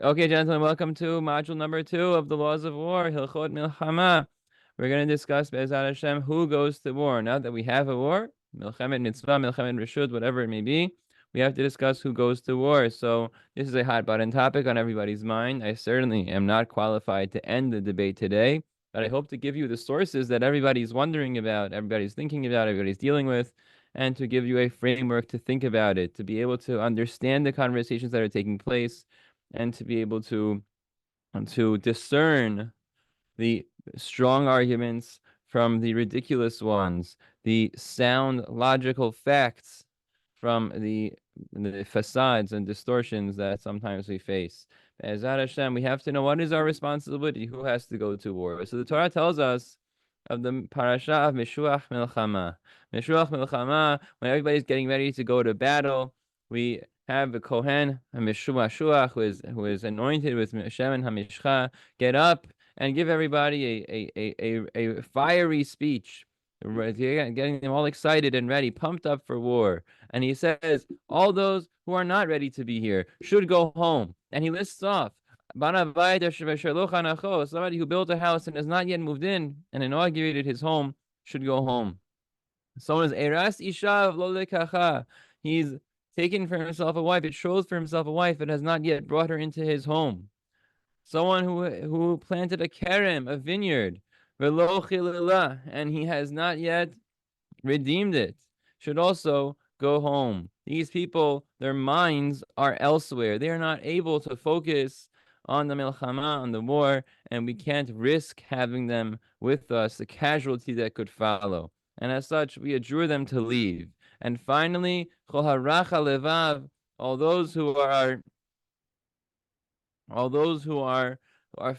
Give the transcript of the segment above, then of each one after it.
Okay, gentlemen, welcome to module number 2 of the laws of war, Hilchot Milchama. We're going to discuss Be'ezat Hashem who goes to war. Now that we have a war, Milchemet Mitzvah, Milchemet Reshut, whatever it may be, we have to discuss who goes to war. So this is a hot button topic on everybody's mind. I certainly am not qualified to end the debate today, but I hope to give you the sources that everybody's wondering about, everybody's thinking about, everybody's dealing with, and to give you a framework to think about it, to be able to understand the conversations that are taking place and to be able to discern the strong arguments from the ridiculous ones, the sound logical facts from the facades and distortions that sometimes we face. Be'ezat Hashem, we have to know what is our responsibility, who has to go to war. So the Torah tells us of the parasha of Meshuach Milchama. Meshuach Milchama, when everybody's getting ready to go to battle, we have the Kohen, Meshuach, who is anointed with Shemen HaMishcha, get up and give everybody a fiery speech, getting them all excited and ready, pumped up for war. And he says, all those who are not ready to be here should go home. And he lists off somebody who built a house and has not yet moved in and inaugurated his home should go home. Someone is Eras Ishav lo lekacha. He's taken for himself a wife, betrothed for himself a wife, but has not yet brought her into his home. Someone who planted a kerem, a vineyard, velo chilila, and he has not yet redeemed it, should also go home. These people, their minds are elsewhere. They are not able to focus on the milchama, on the war, and we can't risk having them with us, the casualty that could follow. And as such, we adjure them to leave. And finally, chol haracha levav, all those who are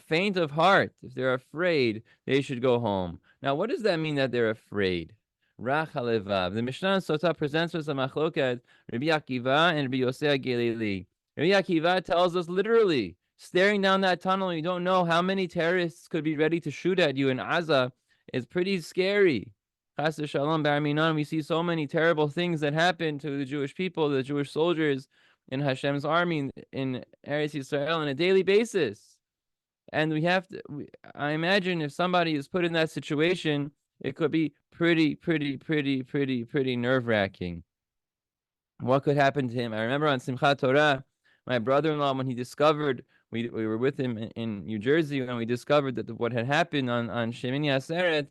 faint of heart, if they're afraid, they should go home. Now, what does that mean that they're afraid? Rach halevav. The Mishnah Sota presents us a machloket, Rabbi Akiva and Rabbi Yosei Gelili. Rabbi Akiva tells us literally, staring down that tunnel, you don't know how many terrorists could be ready to shoot at you in Gaza. It's pretty scary. Chas v'shalom bar minan. We see so many terrible things that happen to the Jewish people, the Jewish soldiers in Hashem's army in Eretz Yisrael on a daily basis. And we have to, I imagine if somebody is put in that situation, it could be pretty nerve-wracking. What could happen to him? I remember on Simchat Torah, my brother-in-law, when he discovered, we were with him in New Jersey, and we discovered that what had happened on Shemini Aseret,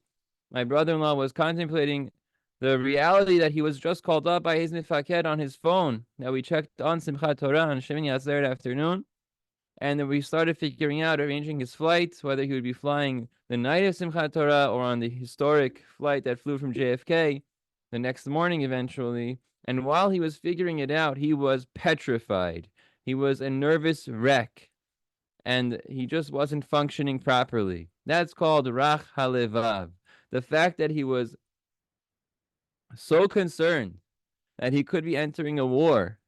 my brother-in-law was contemplating the reality that he was just called up by his mifaked on his phone. Now we checked on Simchat Torah on Shemini Aseret afternoon, and then we started figuring out, arranging his flight, whether he would be flying the night of Simchat Torah or on the historic flight that flew from JFK the next morning eventually. And while he was figuring it out, he was petrified. He was a nervous wreck. And he just wasn't functioning properly. That's called Rach Halevav. The fact that he was so concerned that he could be entering a war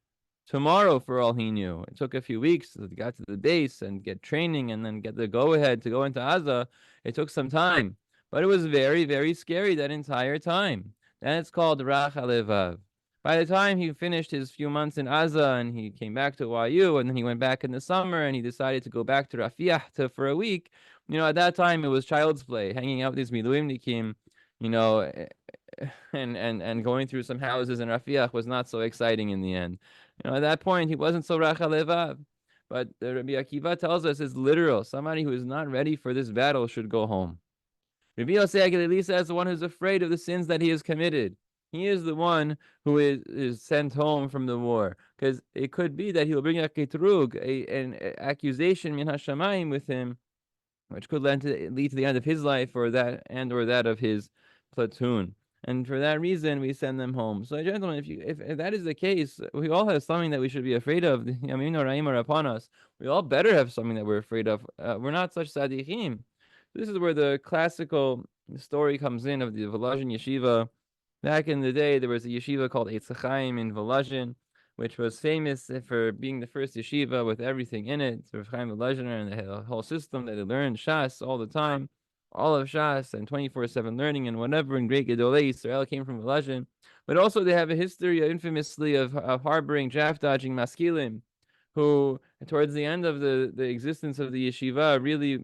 tomorrow, for all he knew. It took a few weeks to get to the base and get training and then get the go-ahead to go into Gaza. It took some time. But it was very scary that entire time. And it's called Rach Halevav. By the time he finished his few months in Gaza and he came back to YU and then he went back in the summer and he decided to go back to Rafiah for a week, at that time it was child's play, hanging out with these miluimnikim, and going through some houses in Rafiah was not so exciting in the end. At that point, he wasn't so Rach Halevav. But the Rabbi Akiva tells us it's literal. Somebody who is not ready for this battle should go home. Rabbi Yosei Gelili says the one who's afraid of the sins that he has committed. He is the one who is sent home from the war. Because it could be that he'll bring a ketrug, an accusation min hashamayim with him, which could lead to the end of his life or that of his platoon. And for that reason, we send them home. So, gentlemen, if that is the case, we all have something that we should be afraid of. Yamin Oraim are upon us. We all better have something that we're afraid of. We're not such tzaddikim. This is where the classical story comes in of the Volozhin yeshiva. Back in the day, there was a yeshiva called Eitz Chaim in Volozhin, which was famous for being the first yeshiva with everything in it. Rav Chaim Volozhiner and the whole system that they learned Shas all the time. All of Shas and 24/7 learning and whatever, and great Gedolei Israel came from Volozhin. But also they have a history infamously of harboring, draft dodging maskilim who towards the end of the existence of the yeshiva, really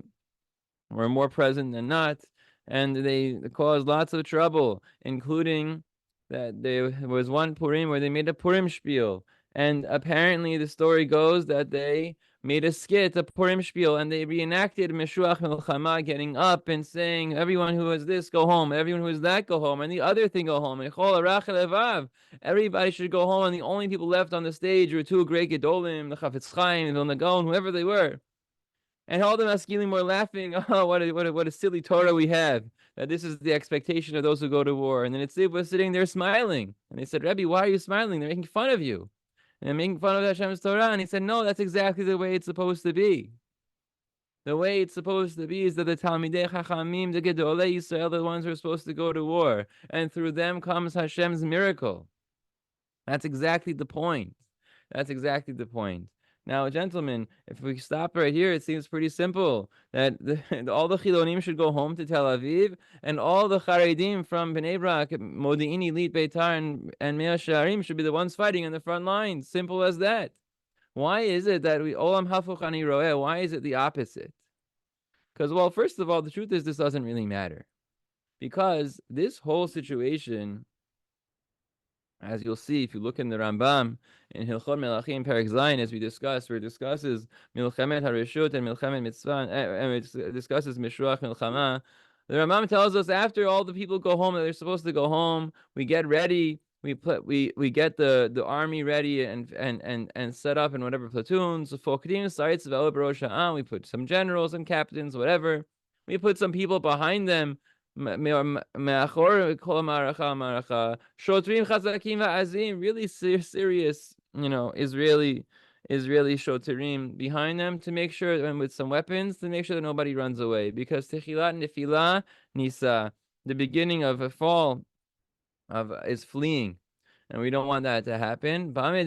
were more present than not, and they caused lots of trouble, including that there was one Purim where they made a Purim spiel, and apparently the story goes that they made a skit, a Purim spiel, and they reenacted Meshuach Milchama getting up and saying, "Everyone who is this, go home. Everyone who is that, go home. And the other thing, go home. And Chol Arach Levav. Everybody should go home." And the only people left on the stage were two great Gedolim, the Chafetz Chaim, the Vilna Gaon, whoever they were. And all the Maskilim were laughing. Oh, what a silly Torah we have. That this is the expectation of those who go to war. And then the Tzib was sitting there smiling. And they said, "Rebbe, why are you smiling? They're making fun of you. And they're making fun of Hashem's Torah." And he said, "No, that's exactly the way it's supposed to be. The way it's supposed to be is that the Talmidei Chachamim, the Gedolei Yisrael, the ones who are supposed to go to war. And through them comes Hashem's miracle." That's exactly the point. That's exactly the point. Now, gentlemen, if we stop right here, it seems pretty simple that all the Chilonim should go home to Tel Aviv, and all the Chareidim from Bnei Brak, Modi'ini, Lit, Beitar, and Mea Shearim should be the ones fighting in the front lines. Simple as that. Why is it that we Olam Hafuch Ani Roeh? Why is it the opposite? Because, well, first of all, the truth is this doesn't really matter. Because this whole situation, as you'll see, if you look in the Rambam, in Hilchot Melachim Perek Zayin, as we discussed, where it discusses Milchemet HaReshut and Milchemet Mitzvah, and it discusses Mishruach Milchama, the Rambam tells us after all the people go home, that they're supposed to go home, we get ready, we get the army ready and set up in whatever platoons. We put some generals and captains, whatever. We put some people behind them. Shotrim chazakim va'azim, really serious, Israeli shotrim behind them to make sure, and with some weapons to make sure that nobody runs away. Because techilat nefilah nisa, the beginning of a fall is fleeing, and we don't want that to happen. All these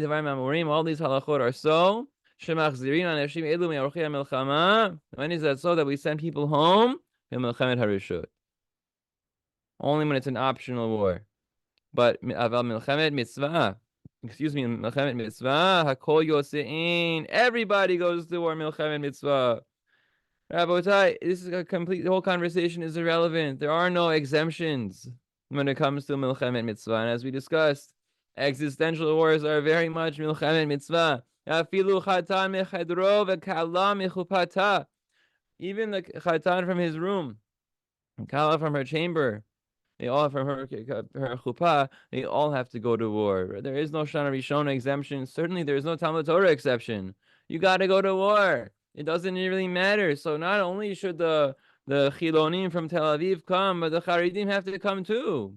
halachot are so. When is that so? That we send people home? Only when it's an optional war. But aval milchemet mitzvah, milchemet mitzvah, hakol yosein, everybody goes to war, milchemet mitzvah. Rabotai, this is the whole conversation is irrelevant. There are no exemptions when it comes to milchemet mitzvah. And as we discussed, existential wars are very much milchemet mitzvah. Afilu chatan mechedro v'kala mechupata. Even the chatan from his room, kala from her chamber, they all from her chuppah, they all have to go to war. There is no Shana Rishona exemption. Certainly there is no Talmud Torah exception. You got to go to war. It doesn't really matter. So not only should the Chilonim from Tel Aviv come, but the Charedim have to come too.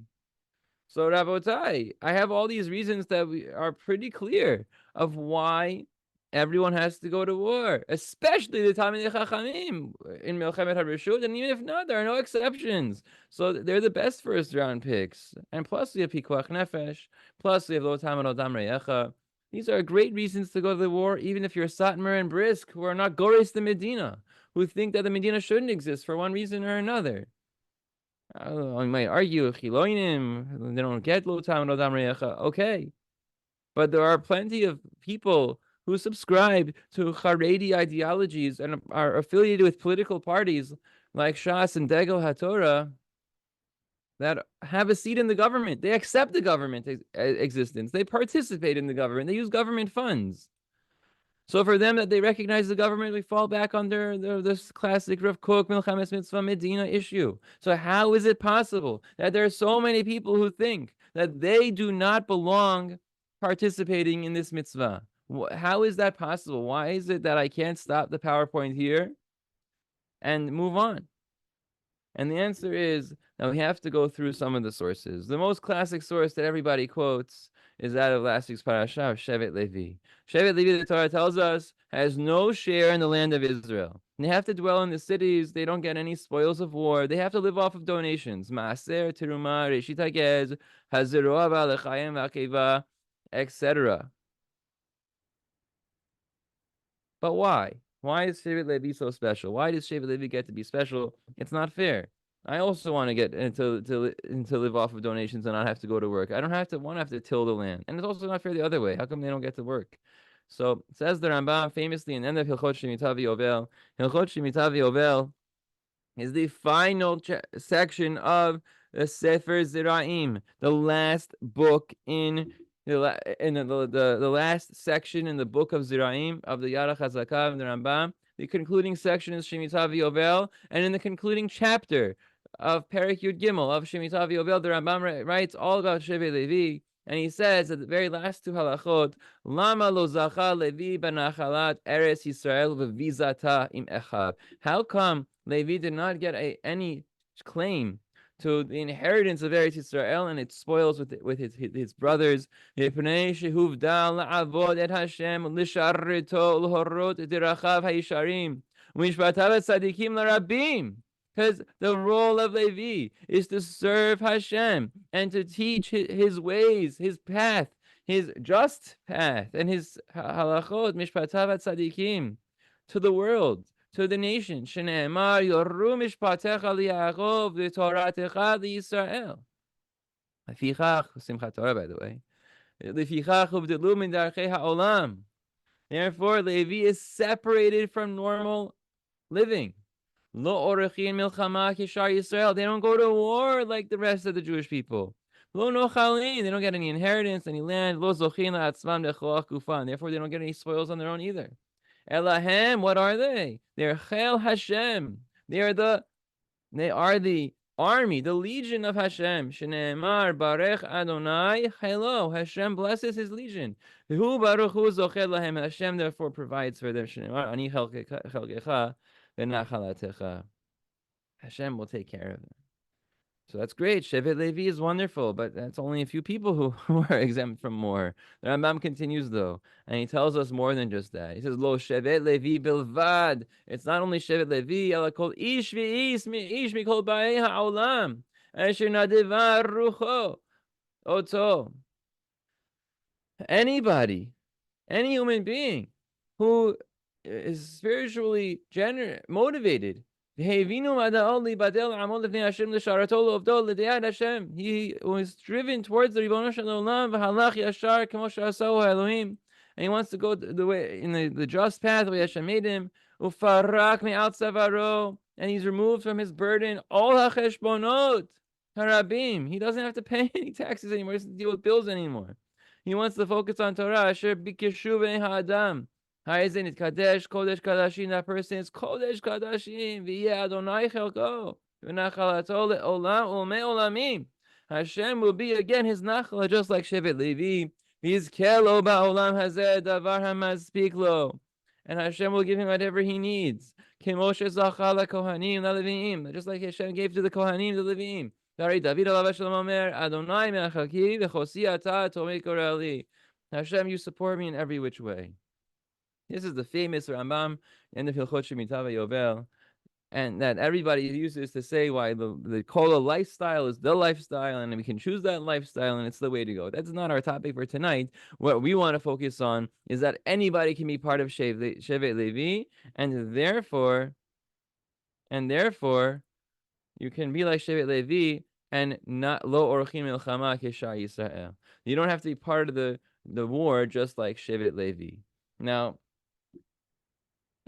So Rabotai, I have all these reasons that are pretty clear of why everyone has to go to war, especially the Talmidei Chachamim in Melchemet HaReshut, and even if not, there are no exceptions. So they're the best first round picks. And plus we have pikuach nefesh, plus we have lo tamid odam reyecha. These are great reasons to go to the war, even if you're Satmar and Brisk, who are not Gores the Medina, who think that the Medina shouldn't exist for one reason or another. I might argue, Chiloinim, they don't get lo tamid odam reyecha. Okay. But there are plenty of people who subscribe to Chareidi ideologies and are affiliated with political parties like Shas and Degel HaTorah that have a seat in the government. They accept the government existence. They participate in the government. They use government funds. So for them, that they recognize the government, we fall back under this classic Rav Kook Milchames Mitzvah Medina issue. So how is it possible that there are so many people who think that they do not belong participating in this mitzvah? How is that possible? Why is it that I can't stop the PowerPoint here and move on? And the answer is that we have to go through some of the sources. The most classic source that everybody quotes is that of last week's parasha of shevet Levi. Shevet Levi, the Torah tells us, has no share in the land of Israel. They have to dwell in the cities. They don't get any spoils of war. They have to live off of donations. Maaser, teruma, reshit hagez, haziroa v'alechayim v'akeva, etc. But why? Why is Shevet Levi so special? Why does Shevet Levi get to be special? It's not fair. I also want to get to live off of donations and not have to go to work. I don't have to till the land. And it's also not fair the other way. How come they don't get to work? So says the Rambam famously in the end of Hilchot Shemitah V'Yovel. Hilchot Shemitah V'Yovel is the final section of the Sefer Ziraim, the last book in the last section in the book of Ziraim of the Yara Chazakah of the Rambam. The concluding section is Shemitah V'Yovel, and in the concluding chapter of Perek Yud Gimel of Shemitah V'Yovel, the Rambam writes all about Shevet Levi, and he says at the very last two halachot, Lama lo zacha Levi b'nachalat Eretz Yisrael v'vizata im echav. How come Levi did not get any claim to the inheritance of Eretz Yisrael and its spoils with his brothers? Because the role of Levi is to serve Hashem and to teach his ways, his path, his just path, and his halachot, mishpatav tzadikim, to the world, to the nation. Shneemar yoru mishpatecha liYaakov v'toratecha liYisrael. Lefichach, Simchat Torah, by the way. Lefichach uvdelu min darchei ha'olam. Therefore, Levi is separated from normal living. Lo orechin milchama kishar Yisrael. They don't go to war like the rest of the Jewish people. Lo nochalin. They don't get any inheritance, any land. Lo zochin la'atzvam lechoach gufan. Therefore, they don't get any spoils on their own either. Elahem, what are they? They're Chel Hashem. They are the army, the legion of Hashem. Shneemar Barech Adonai Chelo. Hashem blesses his legion. Hu Baruch Hu Zochel Lahem. Hashem therefore provides for them. Shneemar Ani Chelgecha v'Nachalatecha. Hashem will take care of them. So that's great. Shevet Levi is wonderful, but that's only a few people who are exempt from war. The Rambam continues though, and he tells us more than just that. He says, "Lo Shevet Levi bilvad." It's not only Shevet Levi, ela kol ish v'ish ish mikol ba'ei ha'olam asher nadeva rucho oto. Anybody, any human being who is spiritually motivated. He was driven towards the Ribono Shel Olam, and he wants to go the way in the just path the way Hashem made him. And he's removed from his burden all hacheshbonot harabim. He doesn't have to pay any taxes anymore. He doesn't deal with bills anymore. He wants to focus on Torah. Asher bikeshu ha'adam. Ha'ezen kadesh kodesh kadashim. That person is kodesh kadashim. V'yeh Adonai chelko v'nachalato le'olam u'mei olamim. Hashem will be again his nachala, just like Shevet Levi. V'yizkelo ba'olam hazeh davar hamazpik lo. And Hashem will give him whatever he needs. Kemoshe zachal kohanim la'leviim. Just like Hashem gave to the kohanim, the Leviim. David alav shalom omer, Adonai me'achalki v'chosi ata tomei korali. Hashem, you support me in every which way. This is the famous Rambam in the Hilchot Shemitah V'Yovel, and that everybody uses to say why the Kola lifestyle is the lifestyle, and we can choose that lifestyle, and it's the way to go. That's not our topic for tonight. What we want to focus on is that anybody can be part of Shevet Levi, and therefore, you can be like Shevet Levi and not lo orchim milchama keshar Yisrael. You don't have to be part of the war just like Shevet Levi. Now,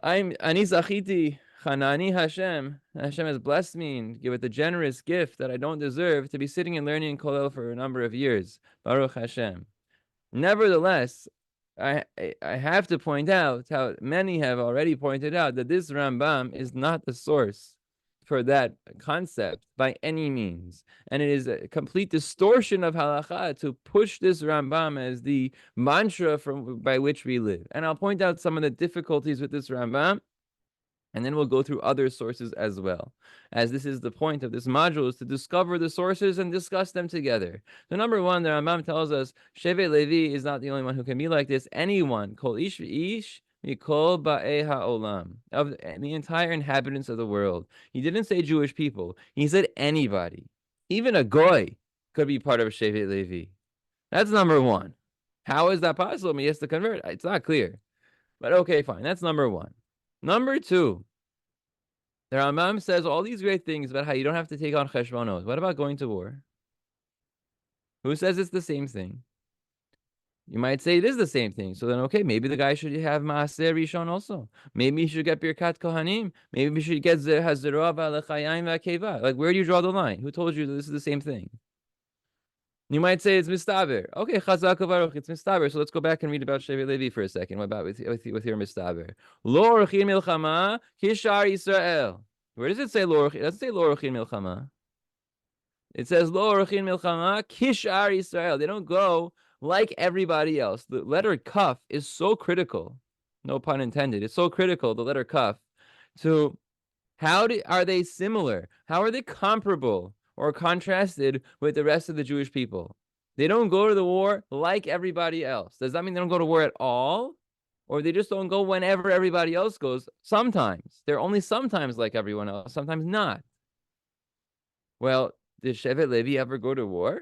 Ani zachiti chanani Hashem. Hashem has blessed me and give it a generous gift that I don't deserve to be sitting and learning Kollel for a number of years. Baruch Hashem. Nevertheless, I have to point out how many have already pointed out that this Rambam is not the source for that concept by any means, and it is a complete distortion of halakha to push this Rambam as the mantra by which we live. And I'll point out some of the difficulties with this Rambam, and then we'll go through other sources as well, as this is the point of this module, is to discover the sources and discuss them together. So number one, the Rambam tells us Shevet Levi is not the only one who can be like this. Anyone, kol ish v'ish mikol ba'ei ha'olam, of the entire inhabitants of the world. He didn't say Jewish people. He said anybody. Even a goy could be part of Shevet Levi. That's number one. How is that possible? He has to convert. It's not clear. But okay, fine. That's number one. Number two, the Rambam says all these great things about how you don't have to take on cheshbonot. What about going to war? Who says it's the same thing? You might say it is the same thing. So then, okay, maybe the guy should have Maaser Rishon also. Maybe he should get Birkat Kohanim. Maybe he should get Hazirah V'Alechayim V'Akeva. Like, where do you draw the line? Who told you that this is the same thing? You might say it's Mistaber. Okay, Chazak Baruch, it's Mistaber. So let's go back and read about Shevet Levi for a second. What about with your Mistaber? Lo Orchin Milchama Kishar Yisrael. Where does it say Lo Orchin? It doesn't say Lo Orchin Milchama. It says Lo Orchin Milchama Kishar Yisrael. They don't go like everybody else. The letter Kaf is so critical. No pun intended. It's so critical, the letter Kaf, to are they similar? How are they comparable or contrasted with the rest of the Jewish people? They don't go to the war like everybody else. Does that mean they don't go to war at all? Or they just don't go whenever everybody else goes? Sometimes. They're only sometimes like everyone else, sometimes not. Well, did Shevet Levi ever go to war?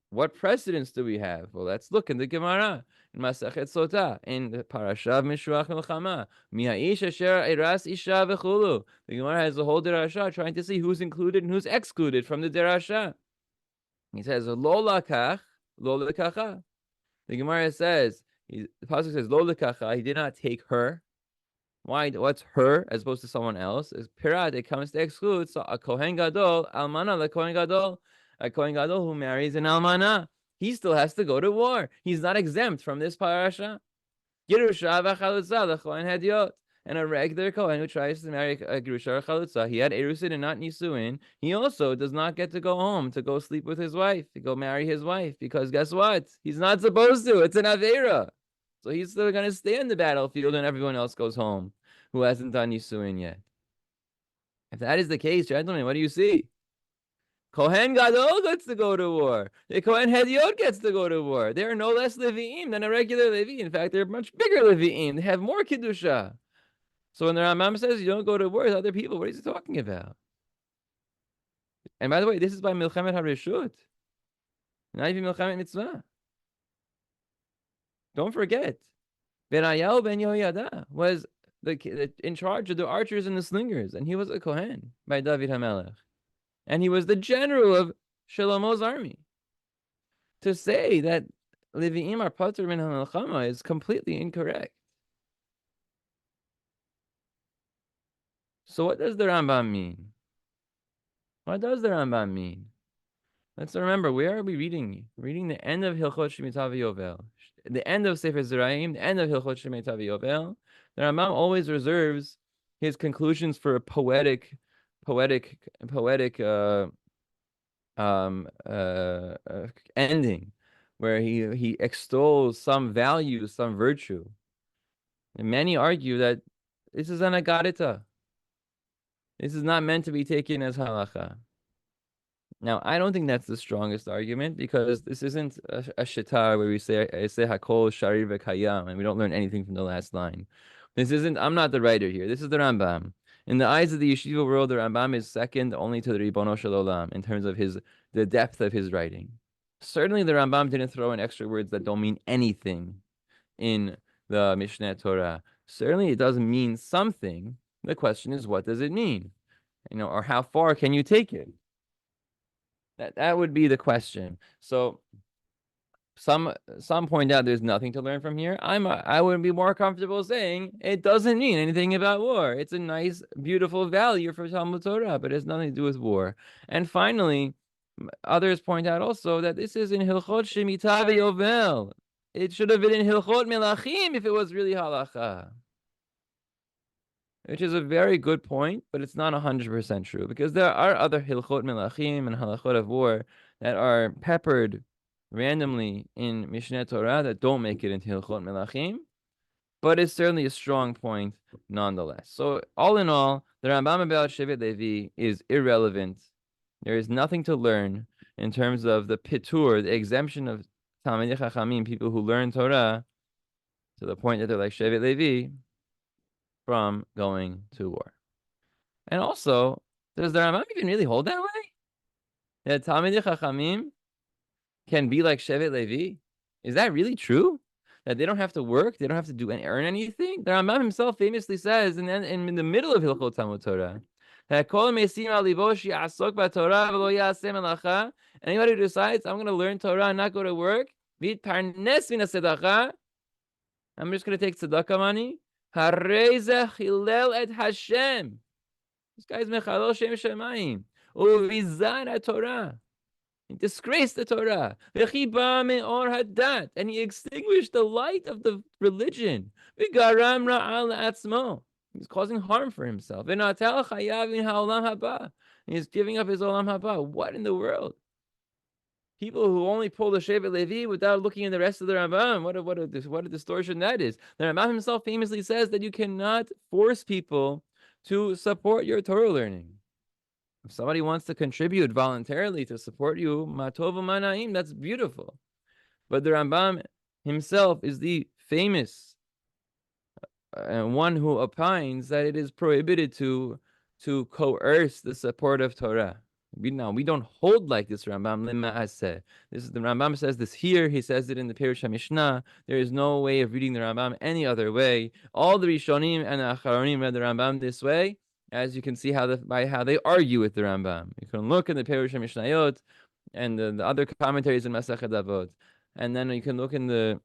What precedents do we have? Well, let's look in the Gemara. In Masachet Sota, in the Parashav Mishruach Melchama, Miha'ish Asher Eras Isha V'chulu. The Gemara has a whole derasha trying to see who's included and who's excluded from the derasha. He says, Lo lakach, lo lekacha. The Gemara says, the pasuk says, Lo lekacha, he did not take her. Why? What's her as opposed to someone else? Is pirat, it comes to exclude. So a Kohen Gadol, Almana, the Kohen Gadol. A Kohen Gadol who marries an almana, he still has to go to war. He's not exempt from this parasha. Girusha v'chalutza, the Kohen Hediot. And a regular Kohen who tries to marry a Girusha or Chalutza, he had Erusin and not Nisuin. He also does not get to go home to go sleep with his wife, to go marry his wife, because guess what? He's not supposed to. It's an Aveira. So he's still going to stay on the battlefield and everyone else goes home who hasn't done Nisuin yet. If that is the case, gentlemen, what do you see? Kohen Gadol gets to go to war. The Kohen Hediot gets to go to war. They are no less Levi'im than a regular Levi. In fact, they're much bigger Levi'im. They have more Kiddusha. So when the Rambam says you don't go to war with other people, what is he talking about? And by the way, this is by Milchemet HaReshut. Not even Milchemet Mitzvah. Don't forget, Benayahu ben Yehoyada was in charge of the archers and the slingers, and he was a Kohen by David HaMelech. And he was the general of Shlomo's army. To say that Levi'im are patur min ha-melchama is completely incorrect. So what does the Rambam mean? What does the Rambam mean? Let's remember, where are we reading? We're reading the end of Hilchot Shemitah V'Yovel, the end of Sefer Zeraim, the end of Hilchot Shemitah V'Yovel. The Rambam always reserves his conclusions for a poetic ending, where he extols some value, some virtue. And many argue that this is an Aggadeta. This is not meant to be taken as halacha. Now, I don't think that's the strongest argument, because this isn't a shitar where we say hakol shari v'kayam, and we don't learn anything from the last line. This isn't. I'm not the writer here. This is the Rambam. In the eyes of the yeshiva world, the Rambam is second only to the Ribono Shel Olam in terms of the depth of his writing. Certainly, the Rambam didn't throw in extra words that don't mean anything in the Mishneh Torah. Certainly, it doesn't mean something. The question is, what does it mean? Or how far can you take it? That would be the question. So some point out there's nothing to learn from here. I would be more comfortable saying it doesn't mean anything about war. It's a nice, beautiful value for Talmud Torah, but it has nothing to do with war. And finally, others point out also that this is in Hilchot Shemitah V'Yovel. It should have been in Hilchot Melachim if it was really halacha. Which is a very good point, but it's not 100% true, because there are other Hilchot Melachim and halachot of war that are peppered randomly in Mishneh Torah that don't make it into Hilchot Melachim, but it's certainly a strong point nonetheless. So all in all, the Rambam about Shevet Levi is irrelevant. There is nothing to learn in terms of the pitur, the exemption of Talmidei Chachamim, people who learn Torah, to the point that they're like Shevet Levi, from going to war. And also, does the Rambam even really hold that way? That Talmidei Chachamim can be like Shevet Levi? Is that really true? That they don't have to work, they don't have to do and earn anything? The Rambam himself famously says in the middle of Hilchot Talmud Torah, that Kol mesim al libo she'asok b'Torah v'lo ya'aseh melacha. Anybody who decides, I'm going to learn Torah and not go to work, V'yitparnes min hatzedakah. I'm just going to take tzedakah money. Harei ze chilel et Hashem. This guy's mechalel shem shemayim. Uvizar Torah. He disgraced the Torah. V'chi ba me'or hadat. And he extinguished the light of the religion. V'garam ra'al atzmo. He's causing harm for himself. V'natel chayav min ha'olam haba. He's giving up his olam haba. What in the world? People who only pull the shevet levi without looking in the rest of the Rambam. What a distortion that is. The Rambam himself famously says that you cannot force people to support your Torah learning. If somebody wants to contribute voluntarily to support you, matov u'manaim, that's beautiful. But the Rambam himself is the famous one who opines that it is prohibited to coerce the support of Torah. We don't hold like this Rambam lema'aseh. This is the Rambam says this here. He says it in the Perush HaMishnah. There is no way of reading the Rambam any other way. All the Rishonim and the Acharonim read the Rambam this way, as you can see by how they argue with the Rambam. You can look in the Perush HaMishnayot and the other commentaries in Masechet Avot, and then you can look in the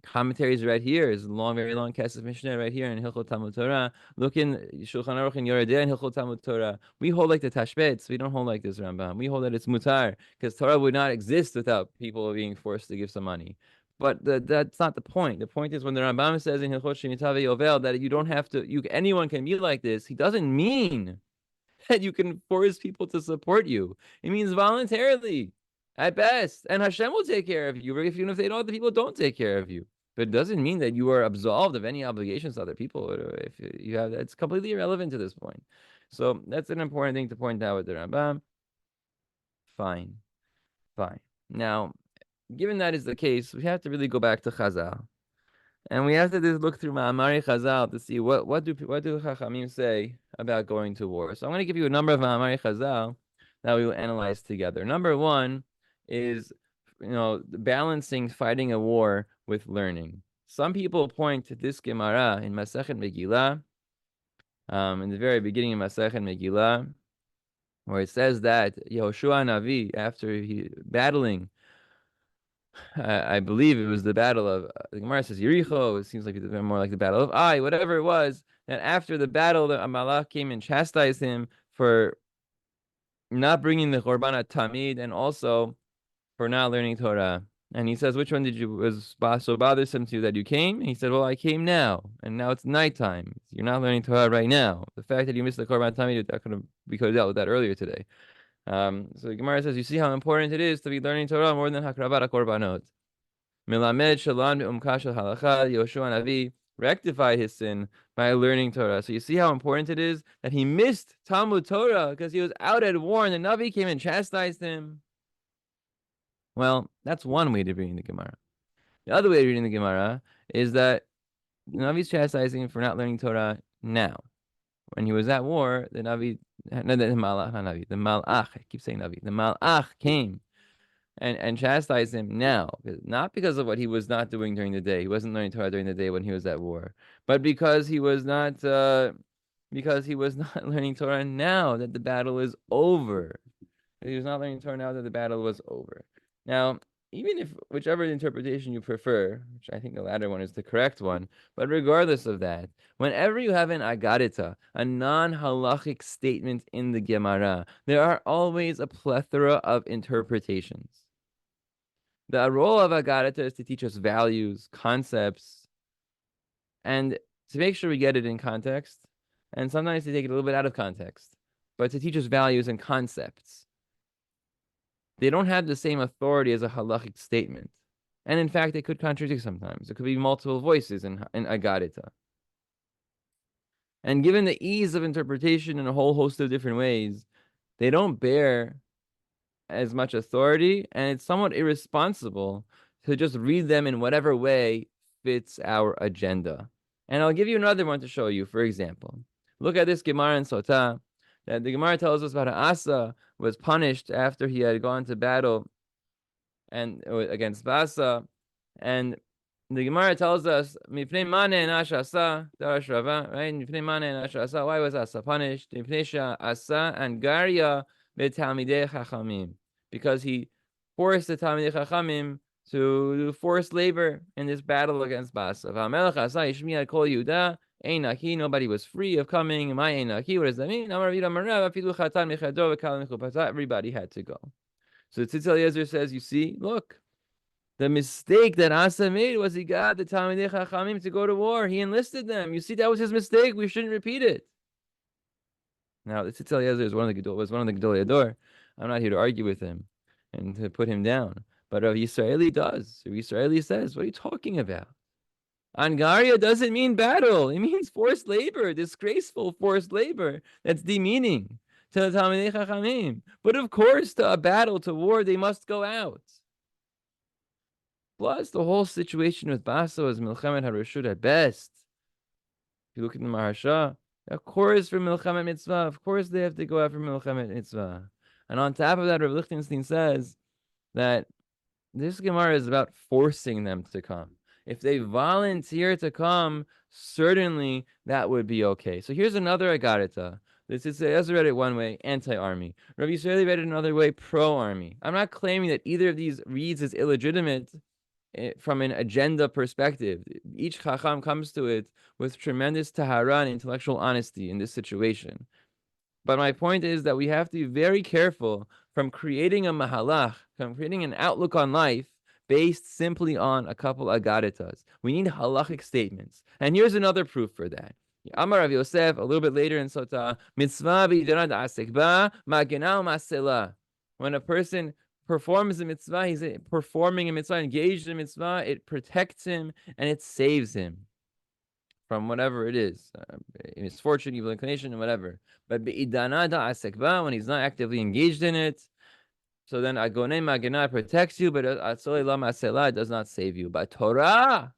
commentaries right here. Is long, very long Kesef Mishnah right here in Hilchot Talmud Torah. Look in Shulchan Aruch in Yoreh De'ah in Hilchot Talmud Torah. We hold like the Tashbetz. We don't hold like this Rambam. We hold that it's mutar, because Torah would not exist without people being forced to give some money. But that's not the point. The point is when the Rambam says in Hilchot Shemitah Yovel that you don't have to, anyone can be like this, he doesn't mean that you can force people to support you. It means voluntarily. At best, and Hashem will take care of you, even if the people don't take care of you. But it doesn't mean that you are absolved of any obligations to other people. If you have, it's completely irrelevant to this point. So that's an important thing to point out with the Rambam. Fine. Now, given that is the case, we have to really go back to Chazal, and we have to just look through Ma'amari Chazal to see what do Chachamim say about going to war. So I'm going to give you a number of Ma'amari Chazal that we will analyze together. Number one is, balancing fighting a war with learning. Some people point to this Gemara in Masechet Megillah, in the very beginning of Masechet Megillah, where it says that Yehoshua Navi, after he battling, I believe it was the battle of, the Gemara says Yericho, it seems like it's more like the battle of Ai, whatever it was, that after the battle, the Malach came and chastised him for not bringing the Korban Tamid, and also for not learning Torah. And he says, which one was so bothersome to you that you came? And he said, well, I came now, and now it's nighttime. You're not learning Torah right now. The fact that you missed the Korban Tamid, we could have dealt with that earlier today. So the Gemara says, you see how important it is to be learning Torah more than Hakravat HaKorbanot. Melamed Shalon Be'umkashal Halacha, Yehoshua Navi rectified his sin by learning Torah. So you see how important it is that he missed Talmud Torah because he was out at war, and the Navi came and chastised him. Well, that's one way to reading the Gemara. The other way of reading the Gemara is that the Navi's chastising him for not learning Torah now. When he was at war, the Malach, I keep saying Navi, the Malach came and chastised him now, not because of what he was not doing during the day. He wasn't learning Torah during the day when he was at war, but because he was not learning Torah now that the battle is over. He was not learning Torah now that the battle was over. Now, even if whichever interpretation you prefer, which I think the latter one is the correct one, but regardless of that, whenever you have an Aggadeta, a non-halachic statement in the Gemara, there are always a plethora of interpretations. The role of Aggadeta is to teach us values, concepts, and to make sure we get it in context, and sometimes to take it a little bit out of context, but to teach us values and concepts. They don't have the same authority as a halachic statement. And in fact, they could contradict sometimes. There could be multiple voices in Aggadeta. And given the ease of interpretation in a whole host of different ways, they don't bear as much authority, and it's somewhat irresponsible to just read them in whatever way fits our agenda. And I'll give you another one to show you. For example, look at this Gemara in Sotah. That the Gemara tells us about how Asa was punished after he had gone to battle and against Basa, and the Gemara tells us Mipnei Mane Nashasa Darash Rava, right? Mipnei Mane Nashasa. Why was Asa punished? Mipnei Asa and Garia beTalmidei Chachamim, because he forced the Talmidei Chachamim to forced labor in this battle against Basa. Nobody was free of coming. What does that mean? Everybody had to go. So Tzitz Eliezer says, you see, look, the mistake that Asa made was he got the Talmidei Chachamim to go to war. He enlisted them. You see, that was his mistake. We shouldn't repeat it. Now, the Tzitz Eliezer was one of the Gedolei Hador. I'm not here to argue with him and to put him down. But Rav Yisraeli does. Rav Yisraeli says, what are you talking about? Angaria doesn't mean battle. It means forced labor, disgraceful forced labor. That's demeaning to the Talmidei Chachamim. But of course, to a battle, to war, they must go out. Plus, the whole situation with Basa was Milchemet HaRashut at best. If you look at the Maharsha, of course, for Milchemet Mitzvah, of course they have to go out for Milchemet Mitzvah. And on top of that, Rav Lichtenstein says that this Gemara is about forcing them to come. If they volunteer to come, certainly that would be okay. So here's another Aggadeta. This is Ezra read it one way, anti-army. Rav Yisraeli read it another way, pro-army. I'm not claiming that either of these reads is illegitimate from an agenda perspective. Each Chacham comes to it with tremendous tahara and intellectual honesty in this situation. But my point is that we have to be very careful from creating a mahalach, from creating an outlook on life based simply on a couple Aggadetas. We need halachic statements. And here's another proof for that. Amar Rav Yosef, a little bit later in Sotah, mitzvah b'idana da'asek ba, ma'gena u'masela. When a person performs a mitzvah, he's performing a mitzvah, engaged in a mitzvah, it protects him and it saves him from whatever it is, misfortune, evil inclination, and whatever. But be'idana da'asek ba, when he's not actively engaged in it, so then agonei magena protects you, but atzolei la masela does not save you. But Torah,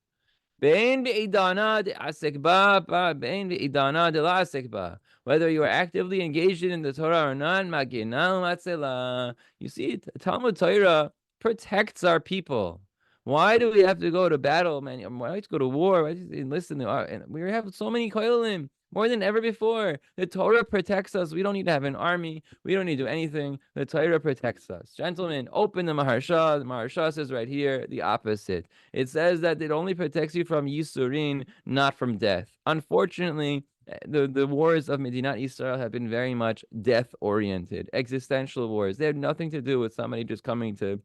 bein be'idana de'asek ba, bein be'idana de'la'asek ba. Whether you are actively engaged in the Torah or not, magena masela. You see, Talmud Torah protects our people. Why do we have to go to battle, man? Why do we have to go to war? Why do we enlist in the and we have so many koilim, more than ever before. The Torah protects us. We don't need to have an army. We don't need to do anything. The Torah protects us. Gentlemen, open the Maharsha. The Maharsha says right here the opposite. It says that it only protects you from Yisurin, not from death. Unfortunately, the wars of Medinat Israel have been very much death-oriented, existential wars. They have nothing to do with somebody just coming to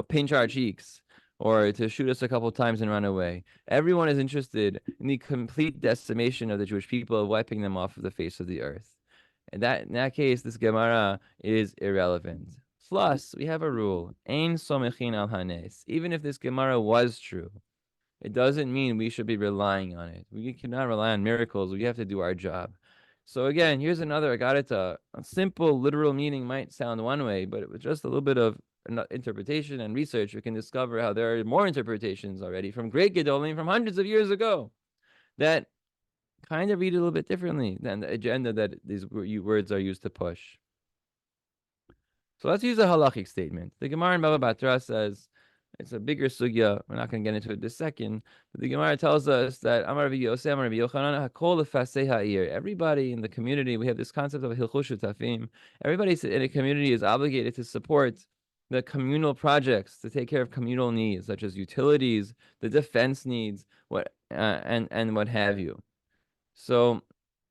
pinch our cheeks or to shoot us a couple times and run away. Everyone is interested in the complete decimation of the Jewish people, wiping them off of the face of the earth. And in that case, this Gemara is irrelevant. Plus, we have a rule, Ein somechin al hanes. Even if this Gemara was true, it doesn't mean we should be relying on it. We cannot rely on miracles. We have to do our job. So again, here's another Aggadeta. A simple literal meaning might sound one way, but with just a little bit of interpretation and research, we can discover how there are more interpretations already from great Gedolim from hundreds of years ago that kind of read it a little bit differently than the agenda that these words are used to push. So let's use a halachic statement. The Gemara in Baba Batra says, it's a bigger sugya. We're not going to get into it this second. But the Gemara tells us that Amar Rabbi Yosef, Amar Rabbi Yochanan, Hakol lefasei ha'ir. Everybody in the community, we have this concept of hilchos shutafim. Everybody in a community is obligated to support the communal projects, to take care of communal needs, such as utilities, the defense needs, and what have you. So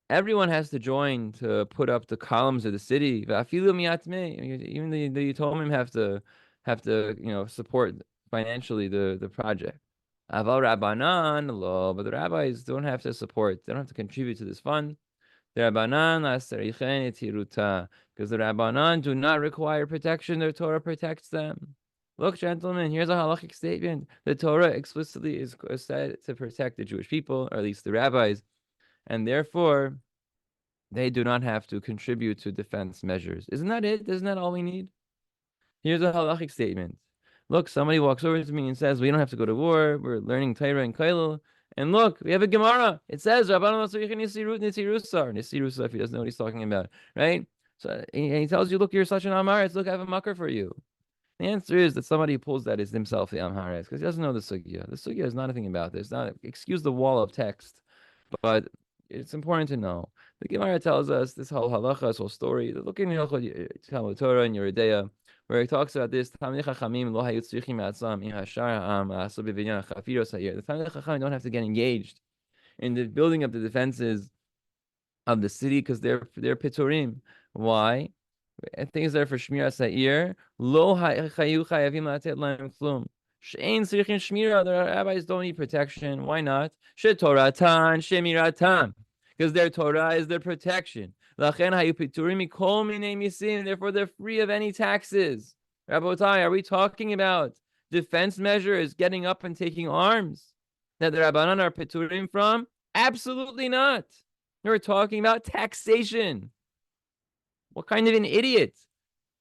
everyone has to join to put up the columns of the city. Even the Yitomim have to support financially the project. Aval Rabbanan, but the rabbis don't have to support, they don't have to contribute to this fund. The Rabbanan because the Rabbanan do not require protection, their Torah protects them. Look, gentlemen, here's a halachic statement. The Torah explicitly is said to protect the Jewish people, or at least the rabbis, and therefore they do not have to contribute to defense measures. Isn't that it? Isn't that all we need? Here's a halachic statement. Look, somebody walks over to me and says, we don't have to go to war. We're learning Torah and Kailul. And look, we have a Gemara. It says, Nisirusa, if he doesn't know what he's talking about, right? So he tells you, look, you're such an Amharetz. Look, I have a makar for you. The answer is that somebody who pulls that is himself the Amharetz, because he doesn't know the sugya. The sugya is not anything about this. Not excuse the wall of text, but it's important to know. The Gemara tells us this whole halacha, this whole story. Look in Talmud Torah and Yeridea. where he talks about this. The Talmidei Chachamim don't have to get engaged in the building of the defenses of the city because they're piturim. Why? Things that are for shmira sa'ir. Lo chayu chayavim latet lahem klum. She'ein tzrichin shmira. The rabbis don't need protection. Why not? She'toratan she'miratam. Because their Torah is their protection. Lachen hayu piturim mikol minei misim. Therefore, they're free of any taxes. Rabotai, are we talking about defense measures, getting up and taking arms that the Rabbanan are piturim from? Absolutely not. We're talking about taxation. What kind of an idiot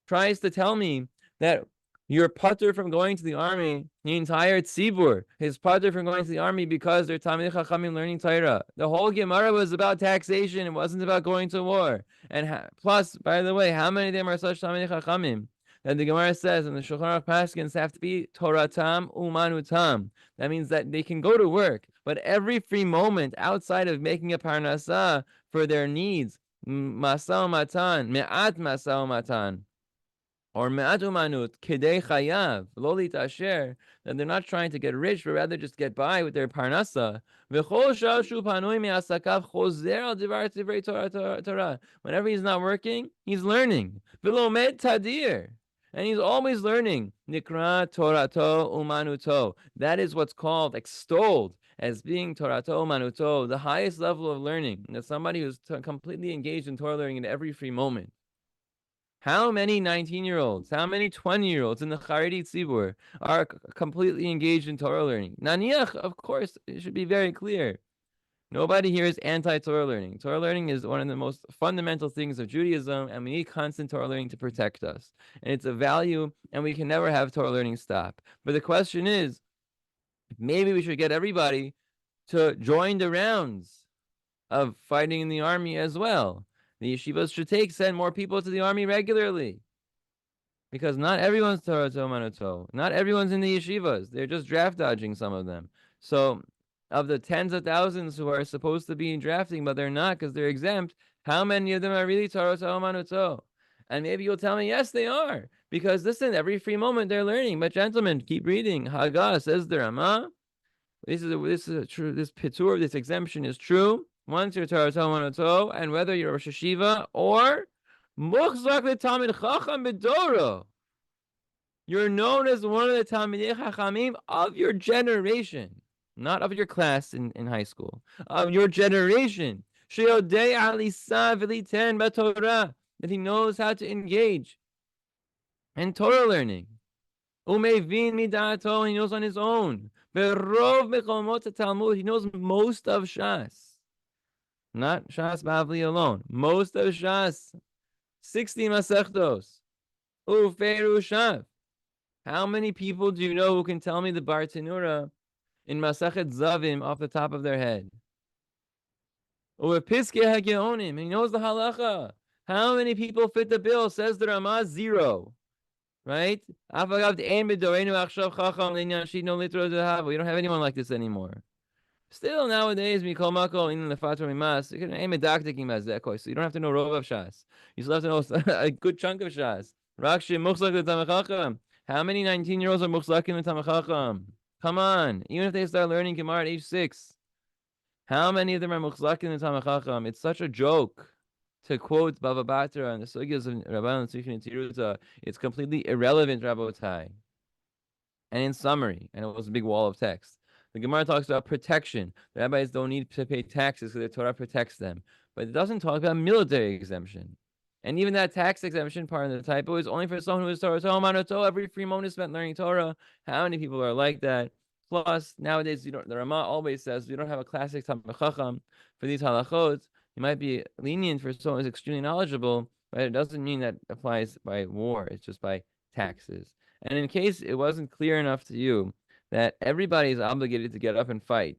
tries to tell me that you're putter from going to the army? The entire tzibur is putter from going to the army because they're Talmidei Chachamim learning Torah. The whole Gemara was about taxation. It wasn't about going to war. And plus, by the way, how many of them are such Talmidei Chachamim? And the Gemara says, and the Shulchan Aruch Paskins have to be Toratam Umanutam. That means that they can go to work, but every free moment outside of making a parnasah for their needs, masao matan, me'at masao matan, or me'at umanut, kedei chayav, lo litasher, that they're not trying to get rich, but rather just get by with their parnasa. V'chol shal shu panui me'asakav chozer al divar tivrei Torah. Whenever he's not working, he's learning. V'lomed tadir. And he's always learning. Nikra Torato Umanuto. That is what's called, extolled as being Torato Umanuto, the highest level of learning. That somebody who's completely engaged in Torah learning in every free moment. How many 19-year-olds, how many 20-year-olds in the Chareidi tzibur are completely engaged in Torah learning? Naniach, of course, it should be very clear. Nobody here is anti-Torah learning. Torah learning is one of the most fundamental things of Judaism, and we need constant Torah learning to protect us. And it's a value, and we can never have Torah learning stop. But the question is, maybe we should get everybody to join the rounds of fighting in the army as well. The yeshivas should send more people to the army regularly. Because not everyone's Torah Manato. Not everyone's in the yeshivas. They're just draft dodging, some of them. So of the tens of thousands who are supposed to be in drafting, but they're not because they're exempt, how many of them are really Torah Manuto? And maybe you'll tell me, yes, they are. Because listen, every free moment they're learning. But gentlemen, keep reading. Haggah says the Ramah. This is true. This pitur, this exemption is true. Once you're Torah Manuto, and whether you're Rosh Hashiva or Muchzak le Talmid Chacham B'Doro, you're known as one of the Talmidei Chachamim of your generation. Not of your class in high school, of your generation. That he knows how to engage in Torah learning. He knows on his own. He knows most of Shas. Not Shas Bavli alone. Most of Shas. 60 Masechtos. Uferushav. How many people do you know who can tell me the Bar Tenura in Masachet Zavim off the top of their head? Or Piske Hageonim, he knows the halacha. How many people fit the bill? Says the Ramah, 0. Right? We don't have anyone like this anymore. Still nowadays, so you don't have to know Rov of Shas. You still have to know a good chunk of Shas. How many 19-year-olds are muchzakin in Tamei Chacham? Come on, even if they start learning Gemara at age 6, how many of them are muchzakin in Tamei Chacham? It's such a joke to quote Bava Batra and the sugyas of Rabbanan Tzrichin and Tiruta. It's completely irrelevant, Rabbotai. And in summary, and it was a big wall of text, the Gemara talks about protection. The rabbis don't need to pay taxes because the Torah protects them. But it doesn't talk about military exemption. And even that tax exemption part of the typo is only for someone who is Torah. So every free moment is spent learning Torah. How many people are like that? Plus, nowadays, the Ramah always says we don't have a classic Talmid Chacham for these halachot. You might be lenient for someone who's extremely knowledgeable, but it doesn't mean that applies by war. It's just by taxes. And in case it wasn't clear enough to you that everybody is obligated to get up and fight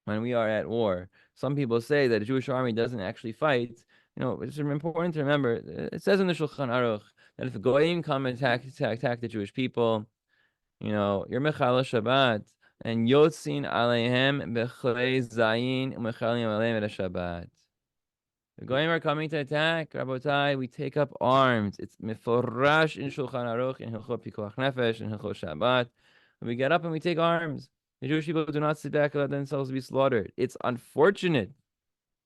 when we are at war, some people say that the Jewish army doesn't actually fight. It's important to remember, it says in the Shulchan Aruch that if the Goyim come and attack the Jewish people, you're Mechal Shabbat, and Yotzin Aleihem Bechlei Zayin Umechalim Aleim et Shabbat. The Goyim are coming to attack, Rabotai, we take up arms. It's meforash in Shulchan Aruch, in Hilchot Pikuach Nefesh, in Hilchot Shabbat. We get up and we take arms. The Jewish people do not sit back and let themselves be slaughtered. It's unfortunate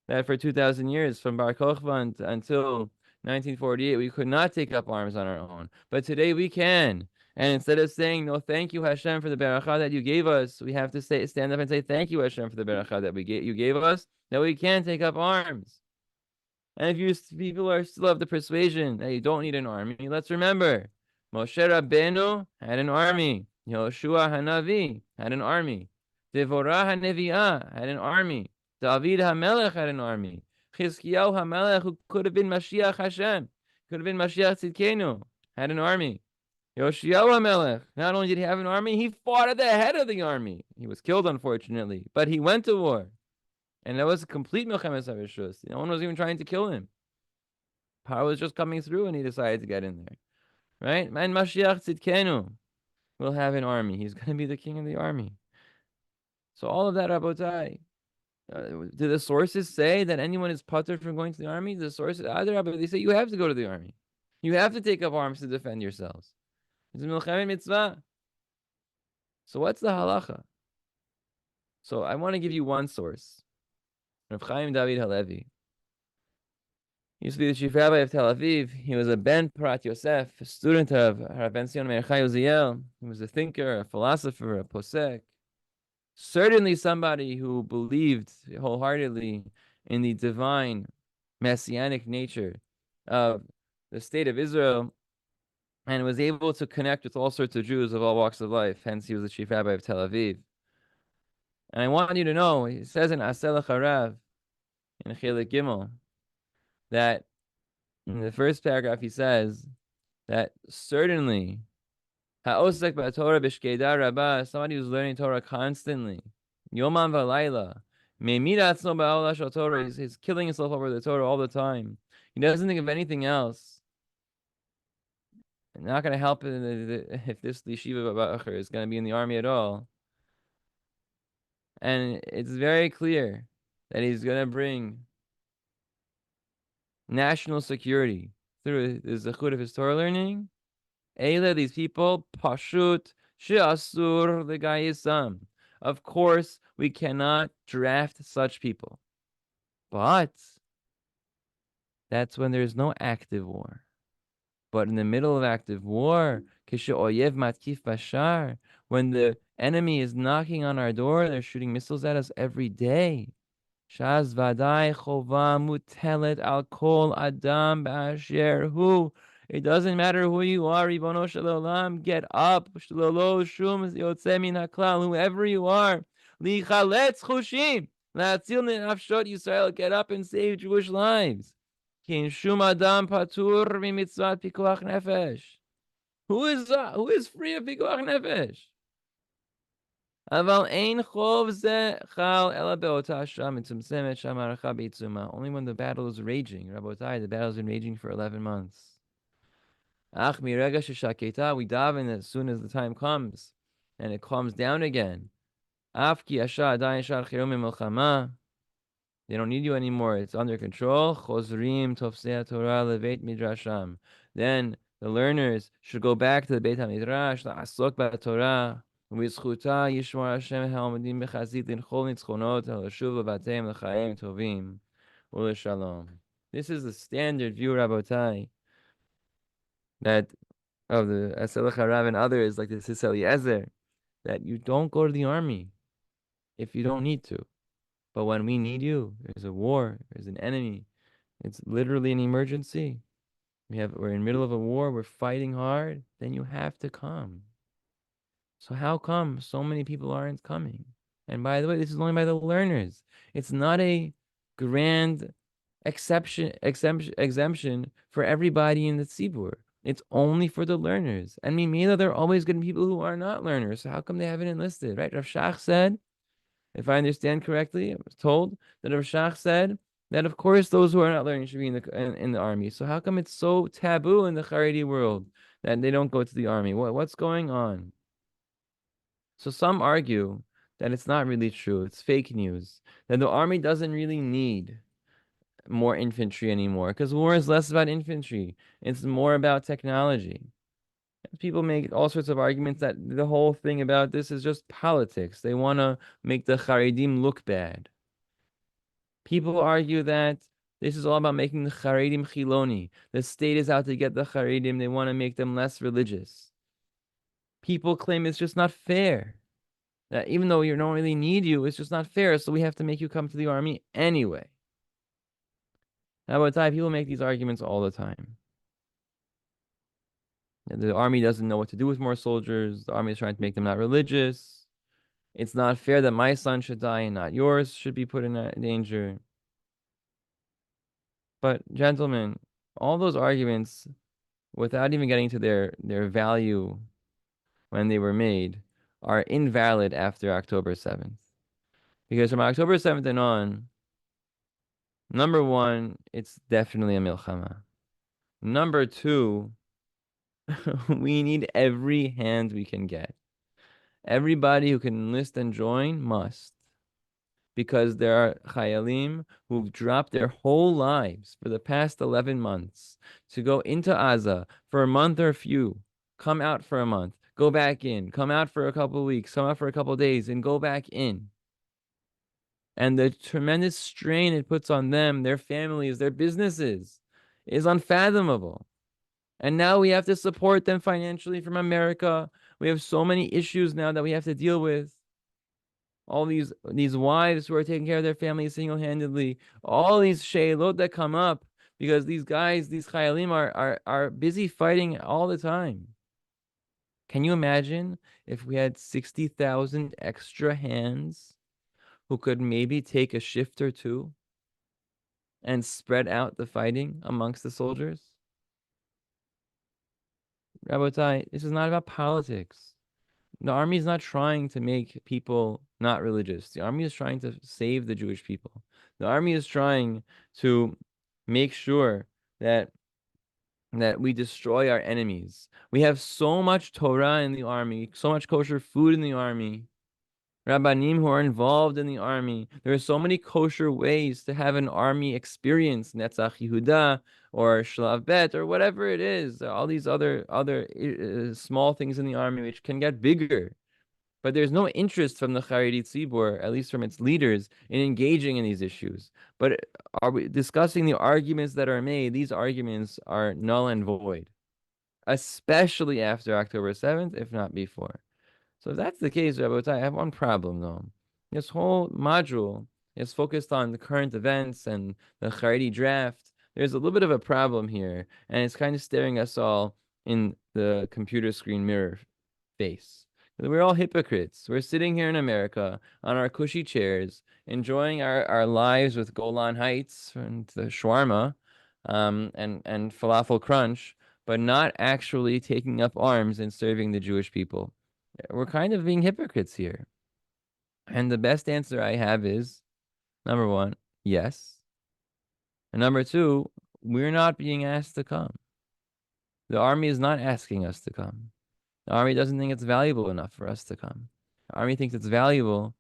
that for 2,000 years, from Bar Kokhba until 1948, we could not take up arms on our own. But today we can. And instead of saying, no, thank you, Hashem, for the beracha that you gave us, we have to stand up and say, thank you, Hashem, for the beracha that you gave us, that we can take up arms. And if people are still of the persuasion that you don't need an army, let's remember, Moshe Rabbeinu had an army. Yoshua Hanavi had an army. Devorah HaNevi'ah had an army. David HaMelech had an army. Chizkiyahu HaMelech, who could have been Mashiach Hashem, could have been Mashiach Tzidkenu, had an army. Yoshiyahu HaMelech, not only did he have an army, he fought at the head of the army. He was killed, unfortunately, but he went to war. And that was a complete Milchemes HaReshus. No one was even trying to kill him. Power was just coming through and he decided to get in there. Right? And Mashiach Tzidkenu will have an army. He's going to be the king of the army. So all of that, Rabotai. Do the sources say that anyone is putter from going to the army? The sources, they say you have to go to the army. You have to take up arms to defend yourselves. It's a Milchemet Mitzvah. So what's the halacha? So I want to give you one source. Rav Chaim David Halevi. He used to be the chief rabbi of Tel Aviv. He was a Ben Prat Yosef, a student of Rav Ben Zion Meir Chai Uziel. He was a thinker, a philosopher, a posek. Certainly somebody who believed wholeheartedly in the divine messianic nature of the state of Israel and was able to connect with all sorts of Jews of all walks of life. Hence, he was the chief rabbi of Tel Aviv. And I want you to know, he says in Asel Harav, in Chelik Gimel, that in the first paragraph he says that certainly Ha'osek ba'Torah b'shkeda rabba, somebody who's learning Torah constantly, Yoman v'layla, me'mid atzmo ba'olah shel Torah, he's killing himself over the Torah all the time. He doesn't think of anything else. Not going to help if this yeshiva ba'acher is going to be in the army at all. And it's very clear that he's going to bring national security through the zechut of his Torah learning. Eile, these people, pashut she'asur legayisam. Of course, we cannot draft such people. But that's when there's no active war. But in the middle of active war, kishe oyev matkif bashar, when the enemy is knocking on our door, they're shooting missiles at us every day. Shaz vadai chova mutelet al kol adam ba'asher hu. It doesn't matter who you are, Ribono shel olam, get up. Shlolo shum yotze min haklal, whoever you are. Lichaletz chushim, la'atzil nefshot Yisrael, get up and save Jewish lives. Kin shum adam patur mimitzvat pikuach nefesh. Who is free of pikuach nefesh? Aval ein chov ze chal ela be'ota sham mitzumsemet sham haracha beitzuma. Only when the battle is raging. Rabotai, the battle has been raging for 11 months. Ach mirega sheshaketa, we daven as soon as the time comes, and it calms down again. Af ki asha adayin shar chirum milchama. They don't need you anymore. It's under control. Chozrim tofsei Torah leveit midrasham. Then the learners should go back to the Beit HaMidrash, la'asok ba'Torah. ובזכותה ישמור השם העומדים בחזית לנחול ניצחונות ולשוב לבתיהם לחיים טובים ולשלום. This is the standard view, Rabotai, that of the Aselach Harav and others like the Sis Eliezer, that you don't go to the army if you don't need to. But when we need you, there's a war, there's an enemy, it's literally an emergency. We're in the middle of a war, we're fighting hard, then you have to come. So how come so many people aren't coming? And by the way, this is only by the learners. It's not a grand exemption for everybody in the tzibur. It's only for the learners. And Mimela, there are always going to be people who are not learners. So how come they haven't enlisted, right? Rav Shach said, if I understand correctly, I was told that Rav Shach said that of course those who are not learning should be in the army. So how come it's so taboo in the Chareidi world that they don't go to the army? What's going on? So some argue that it's not really true. It's fake news. That the army doesn't really need more infantry anymore because war is less about infantry. It's more about technology. People make all sorts of arguments that the whole thing about this is just politics. They want to make the Charedim look bad. People argue that this is all about making the Charedim Chiloni. The state is out to get the Charedim. They want to make them less religious. People claim it's just not fair. That even though you don't really need you, it's just not fair. So we have to make you come to the army anyway. Now, about people make these arguments all the time. The army doesn't know what to do with more soldiers. The army is trying to make them not religious. It's not fair that my son should die and not yours should be put in danger. But gentlemen, all those arguments, without even getting to their value when they were made, are invalid after October 7th. Because from October 7th and on, number one, it's definitely a milchama. Number two, we need every hand we can get. Everybody who can enlist and join must. Because there are chayalim who've dropped their whole lives for the past 11 months to go into Gaza for a month or a few, come out for a month, go back in, come out for a couple of weeks, come out for a couple of days, and go back in. And the tremendous strain it puts on them, their families, their businesses is unfathomable. And now we have to support them financially from America. We have so many issues now that we have to deal with. All these wives who are taking care of their families single-handedly, all these sheilot that come up because these guys, these chayalim are busy fighting all the time. Can you imagine if we had 60,000 extra hands who could maybe take a shift or two and spread out the fighting amongst the soldiers? Rabotai, this is not about politics. The army is not trying to make people not religious. The army is trying to save the Jewish people. The army is trying to make sure that we destroy our enemies. We have so much Torah in the army, so much kosher food in the army. Rabbanim who are involved in the army. There are so many kosher ways to have an army experience, Netzach Yehuda or Shlav Bet or whatever it is. All these other small things in the army which can get bigger. But there's no interest from the Chareidi Tzibur, at least from its leaders, in engaging in these issues. But are we discussing the arguments that are made? These arguments are null and void, especially after October 7th, if not before. So if that's the case, Rabbotai, I have one problem though. This whole module is focused on the current events and the Chareidi draft. There's a little bit of a problem here, and it's kind of staring us all in the computer screen mirror face. We're all hypocrites. We're sitting here in America on our cushy chairs, enjoying our lives with Golan Heights and the shawarma, and falafel crunch, but not actually taking up arms and serving the Jewish people. We're kind of being hypocrites here. And the best answer I have is, number one, yes. And number two, we're not being asked to come. The army is not asking us to come. The army doesn't think it's valuable enough for us to come. The army thinks it's valuable.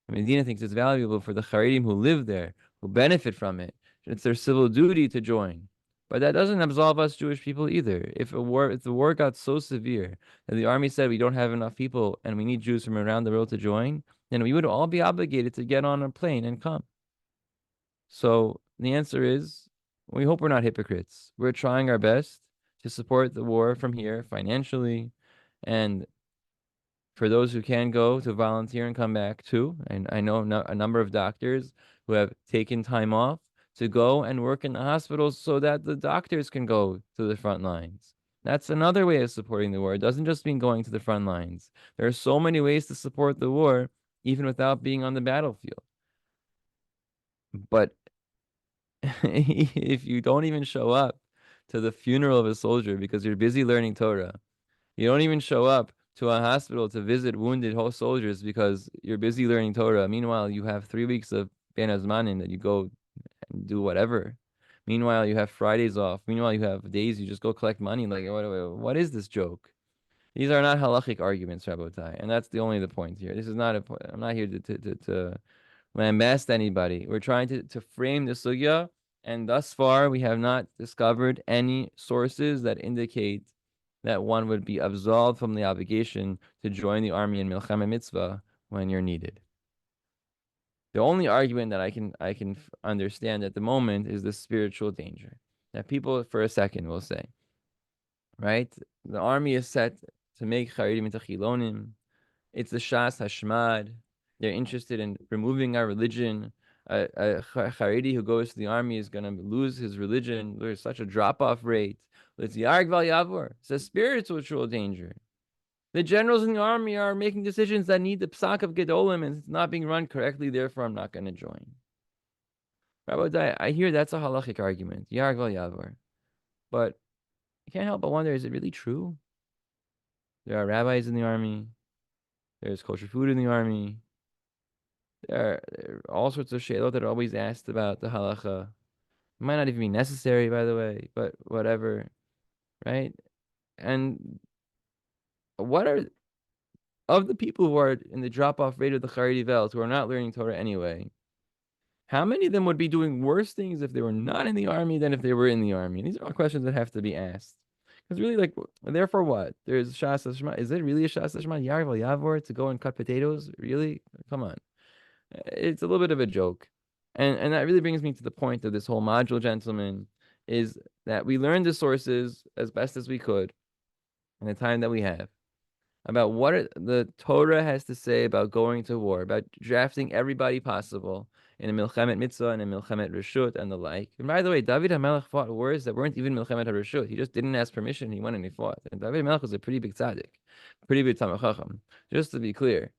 Medina thinks it's valuable for the Charedim who live there, who benefit from it. It's their civil duty to join. But that doesn't absolve us Jewish people either. If the war got so severe that the army said we don't have enough people and we need Jews from around the world to join, then we would all be obligated to get on a plane and come. So the answer is, we hope we're not hypocrites. We're trying our best to support the war from here financially, and for those who can go to volunteer and come back too. And I know a number of doctors who have taken time off to go and work in the hospitals so that the doctors can go to the front lines. That's another way of supporting the war. It doesn't just mean going to the front lines. There are so many ways to support the war, even without being on the battlefield. But if you don't even show up to the funeral of a soldier because you're busy learning Torah, you don't even show up to a hospital to visit wounded soldiers because you're busy learning Torah. Meanwhile, you have 3 weeks of Ben Azmanin that you go and do whatever. Meanwhile, you have Fridays off. Meanwhile, you have days you just go collect money. Like, what is this joke? These are not halachic arguments, Rabotai, and that's the point here. This is not I'm not here to lambast anybody. We're trying to frame the sugya And thus far, we have not discovered any sources that indicate that one would be absolved from the obligation to join the army in Milchama Mitzvah when you're needed. The only argument that I can understand at the moment is the spiritual danger that people for a second will say, right? The army is set to make Charedim into Chilonim. It's the Shas Hashmad. They're interested in removing our religion. A Charedi who goes to the army is going to lose his religion. There's such a drop-off rate. It's Yarg Val Yavor. It's a spiritual danger. The generals in the army are making decisions that need the psak of Gedolim, and it's not being run correctly. Therefore, I'm not going to join. Rabbi, I hear that's a halachic argument. Yarg Val Yavor. But I can't help but wonder, is it really true? There are rabbis in the army. There's kosher food in the army. There are all sorts of shayot that are always asked about the halacha. It might not even be necessary, by the way, but whatever, right? And what are, of the people who are in the drop-off rate of the Charedi Vels, who are not learning Torah anyway, how many of them would be doing worse things if they were not in the army than if they were in the army? And these are all questions that have to be asked. Because really, like, therefore what? There's Shas Hashma. Is it really a Shas Hashma? Yarval Yavor to go and cut potatoes? Really? Come on. It's a little bit of a joke. And that really brings me to the point of this whole module, gentlemen, is that we learned the sources as best as we could in the time that we have about what the Torah has to say about going to war, about drafting everybody possible in a Milchemet Mitzvah and a Milchemet Reshut and the like. And by the way, David HaMelech fought wars that weren't even Milchemet HaReshut. He just didn't ask permission. He went and he fought. And David HaMelech was a pretty big tzaddik, pretty big Talmid Chacham, just to be clear.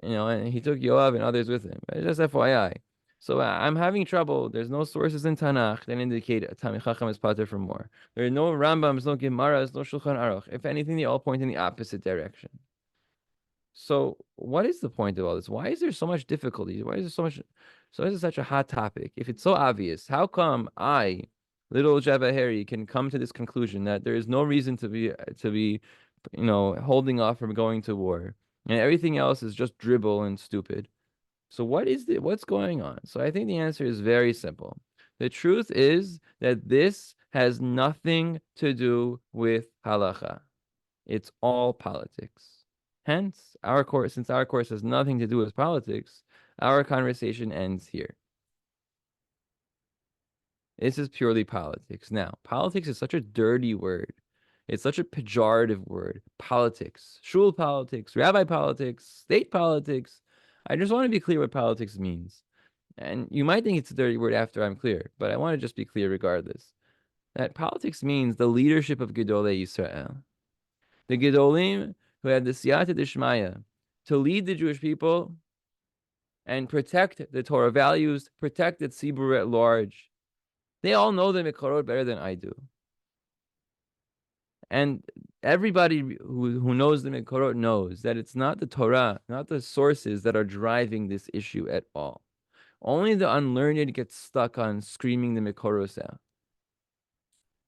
And he took Yoav and others with him. Just FYI. So I'm having trouble. There's no sources in Tanakh that indicate a Talmid Chacham is pater from war. There are no Rambams, no Gemaras, no Shulchan Aruch. If anything, they all point in the opposite direction. So what is the point of all this? Why is there so much difficulty? Why is there so much? So is it such a hot topic? If it's so obvious, how come I, little Javaheri, can come to this conclusion that there is no reason to be, holding off from going to war, and everything else is just dribble and stupid? So what's going on? So I think the answer is very simple. The truth is that this has nothing to do with halacha. It's all politics. Hence, since our course has nothing to do with politics, our conversation ends here. This is purely politics. Now, politics is such a dirty word. It's such a pejorative word. Politics, shul politics, rabbi politics, state politics. I just want to be clear what politics means. And you might think it's a dirty word after I'm clear, but I want to just be clear regardless. That politics means the leadership of Gedolei Yisrael. The Gedolim who had the siyata d'shmaya to lead the Jewish people and protect the Torah values, protect the tzibur at large. They all know the Mikorot better than I do. And everybody who knows the Mikorot knows that it's not the Torah, not the sources that are driving this issue at all. Only the unlearned get stuck on screaming the Mikorot out.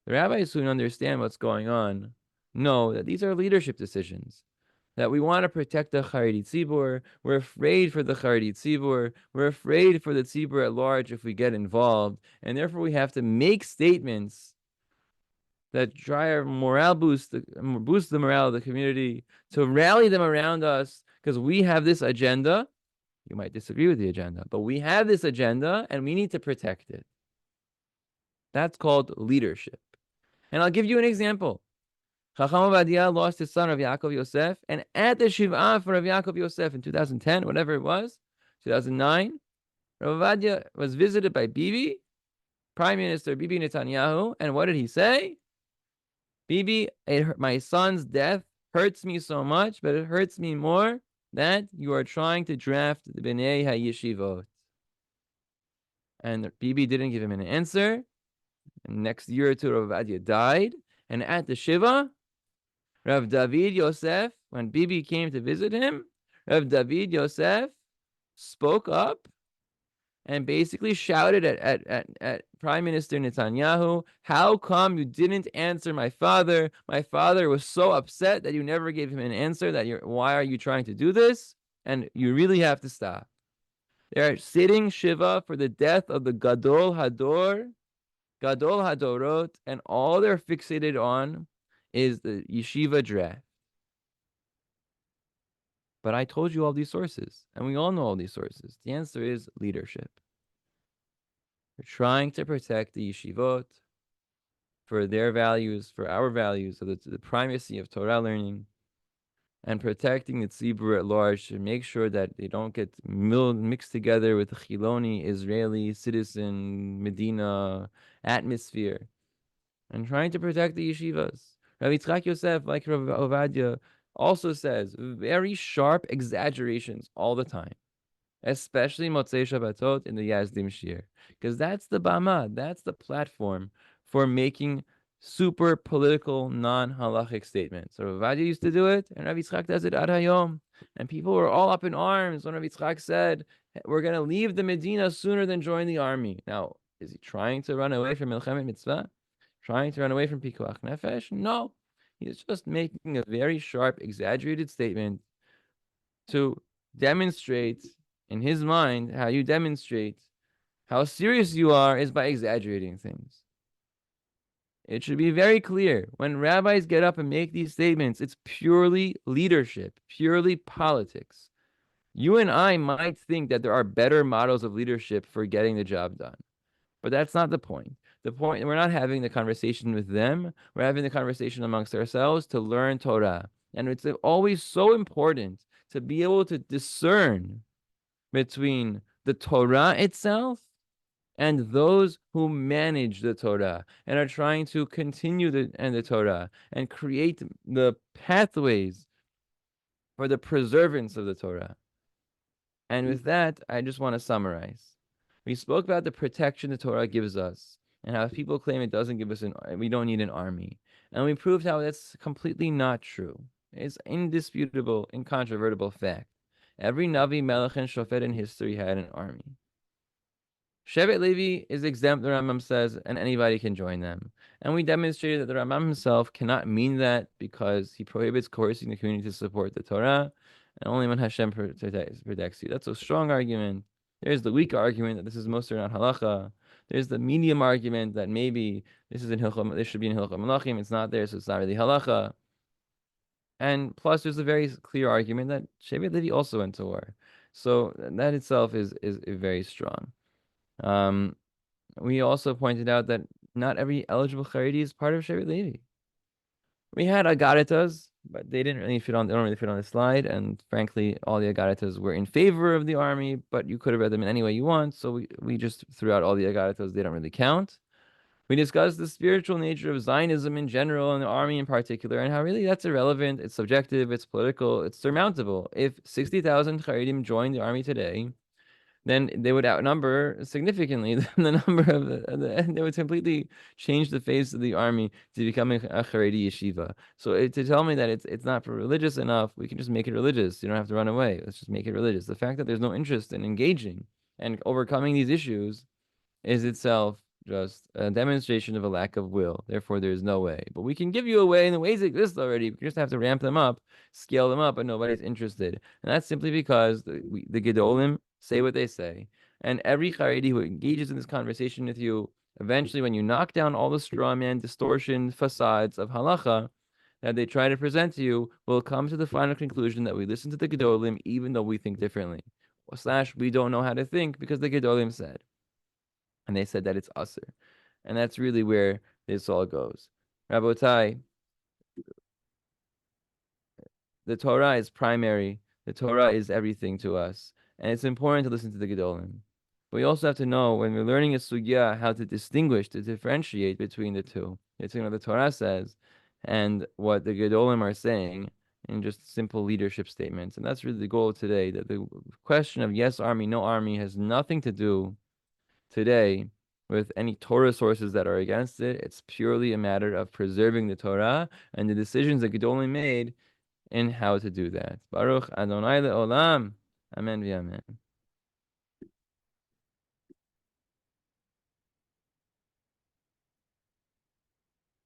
The rabbis who understand what's going on know that these are leadership decisions. That we want to protect the Charedi Tzibur. We're afraid for the Charedi Tzibur. We're afraid for the Tzibur at large if we get involved. And therefore we have to make statements that try to boost the morale of the community, to rally them around us, because we have this agenda. You might disagree with the agenda, but we have this agenda and we need to protect it. That's called leadership. And I'll give you an example. Chacham Ovadia lost his son, Rav Yaakov Yosef, and at the Shiv'ah for Rav Yaakov Yosef in 2010, whatever it was, 2009, Rav Ovadia was visited by Bibi, Prime Minister Bibi Netanyahu, and what did he say? Bibi, my son's death hurts me so much, but it hurts me more that you are trying to draft the Bnei HaYeshivot. And Bibi didn't give him an answer. And next year or two, Rav Ovadia died, and at the Shiva, Rav David Yosef, when Bibi came to visit him, Rav David Yosef spoke up and basically shouted at Prime Minister Netanyahu, how come you didn't answer my father? My father was so upset that you never gave him an answer, why are you trying to do this? And you really have to stop. They're sitting Shiva for the death of the Gadol Hador, Gadol Hadorot, and all they're fixated on is the yeshiva draft. But I told you all these sources, and we all know all these sources. The answer is leadership. We're trying to protect the yeshivot for their values, for our values, so the primacy of Torah learning, and protecting the tzibur at large to make sure that they don't get mixed together with the Chiloni, Israeli, citizen, Medina atmosphere, and trying to protect the yeshivas. Rabbi Yitzchak Yosef, like Rav Ovadia, also says very sharp exaggerations all the time, especially Motzei Shabbatot in the Yazdim Shir, because that's the bama, that's the platform for making super political, non-halachic statements. So Rav Ovadia used to do it, and Rabbi Yitzchak does it ad hayom. And people were all up in arms when Rabbi Yitzchak said, we're going to leave the Medina sooner than join the army. Now, is he trying to run away from Milchemet Mitzvah? Trying to run away from pikuach nefesh? No. He's just making a very sharp, exaggerated statement to demonstrate, in his mind, how you demonstrate how serious you are is by exaggerating things. It should be very clear. When rabbis get up and make these statements, it's purely leadership, purely politics. You and I might think that there are better models of leadership for getting the job done. But that's not the point. The point, we're not having the conversation with them. We're having the conversation amongst ourselves to learn Torah. And it's always so important to be able to discern between the Torah itself and those who manage the Torah and are trying to continue the Torah and create the pathways for the preservance of the Torah. And with that, I just want to summarize. We spoke about the protection the Torah gives us and how if people claim it doesn't give us we don't need an army. And we proved how that's completely not true. It's indisputable, incontrovertible fact. Every Navi, Melech, and Shofet in history had an army. Shevet Levi is exempt, the Rambam says, and anybody can join them. And we demonstrated that the Rambam himself cannot mean that because he prohibits coercing the community to support the Torah, and only when Hashem protects you. That's a strong argument. There's the weak argument that this is Moser, not halacha. There's the medium argument that maybe this is in Hilchah, this should be in Hilchah Malachim. It's not there, so it's not really halacha. And plus, there's a very clear argument that Shevet Levi also went to war. So that itself is very strong. We also pointed out that not every eligible Chareidi is part of Shevet Levi. We had Aggadetas, but they don't really fit on the slide. And frankly, all the Aggadetas were in favor of the army, but you could have read them in any way you want. So we just threw out all the Aggadetas. They don't really count. We discussed the spiritual nature of Zionism in general and the army in particular, and how really that's irrelevant. It's subjective, it's political, it's surmountable. If 60,000 Charedim joined the army today, then they would outnumber significantly the number of they would completely change the face of the army to becoming a Chareidi yeshiva. So to tell me that it's not religious enough, we can just make it religious. You don't have to run away. Let's just make it religious. The fact that there's no interest in engaging and overcoming these issues is itself just a demonstration of a lack of will. Therefore, there is no way. But we can give you a way, and the ways exist already. We just have to ramp them up, scale them up, but nobody's interested. And that's simply because the Gedolim say what they say. And every Chareidi who engages in this conversation with you, eventually when you knock down all the straw man, distortion, facades of halacha that they try to present to you, will come to the final conclusion that we listen to the Gedolim even though we think differently. / we don't know how to think because the Gedolim said. And they said that it's usr. And that's really where this all goes. Rabotai, the Torah is primary. The Torah is everything to us. And it's important to listen to the Gedolim. But we also have to know, when we're learning a sugya, how to distinguish, to differentiate between the two. Between what the Torah says and what the Gedolim are saying in just simple leadership statements. And that's really the goal today, that the question of yes army, no army has nothing to do today with any Torah sources that are against it. It's purely a matter of preserving the Torah and the decisions that Gedolim made in how to do that. Baruch Adonai le'olam. Amen v'amen.